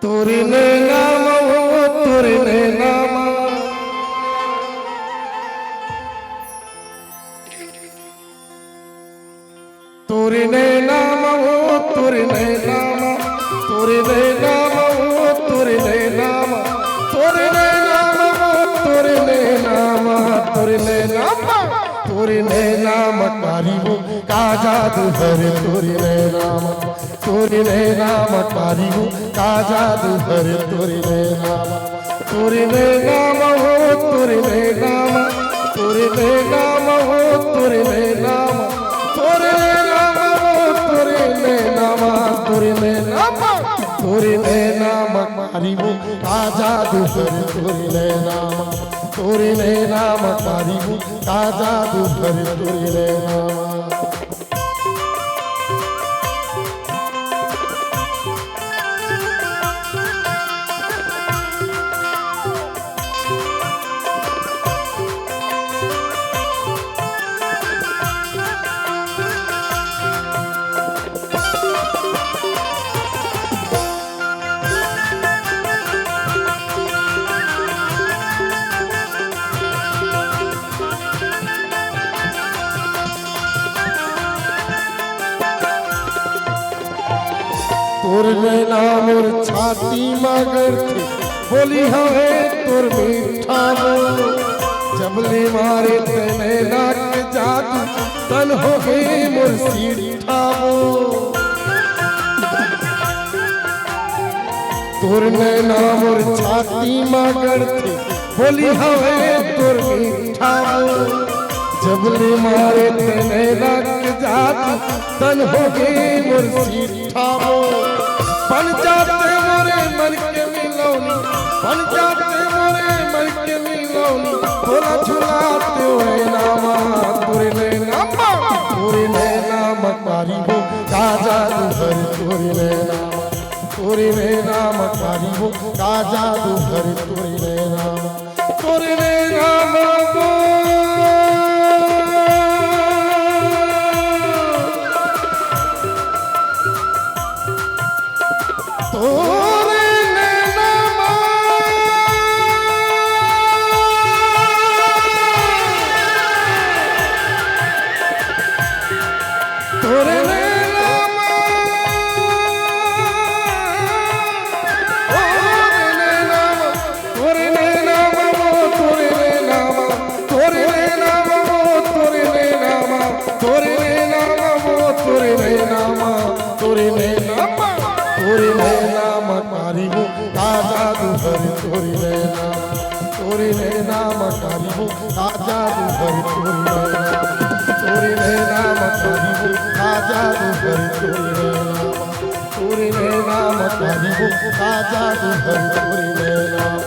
तोरिने नाम हो तोरिने नाम तोरिने नाम हो तोरिने नाम तोरिने नाम हो तोरिने नाम तोरिने नाम हो तोरिने नाम तोरिने नाम तोरिने नाम कारिबो का जादू हरे तोरिने नाम कारिबो का जादू हरे तोरिने नाम हो तोरिने नाम तोरिने नाम हो तोरिने नाम तोरिने नाम हो तोरिने नाम तोरिने नाम तोरिने नाम कारिबो का जादू हरे तोरिने नाम कारिबो का जादू हरे तोरिने नाम तोर नैना मोर छाती मगर थे बोली हवे तोर मीठा बोल जबले मारे ते नैना के जादू तन हो गई मोर सीठा बोल तोर नैना मोर छाती मगर थे बोली हवे तोर मीठा बोल जबले मारे ते नैना के जादू तन हो गई मोर सीठा बोल बन जाते मोरे मन के मिलौनी बन जाते मोरे मन के मिलौनी थोड़ा झुलाते हुए नामा तोरिने नाम कारिबो का जादू हरे तोरिने नाम कारिबो का जादू हरे तोरिने नाम तोरिने नाम कारिबो का जादू हरे तोरिने नाम कारिबो का जादू हरे तोरिने नाम कारिबो का जादू हरे तोरिने नाम कारिबो का जादू हरे तोरिने नाम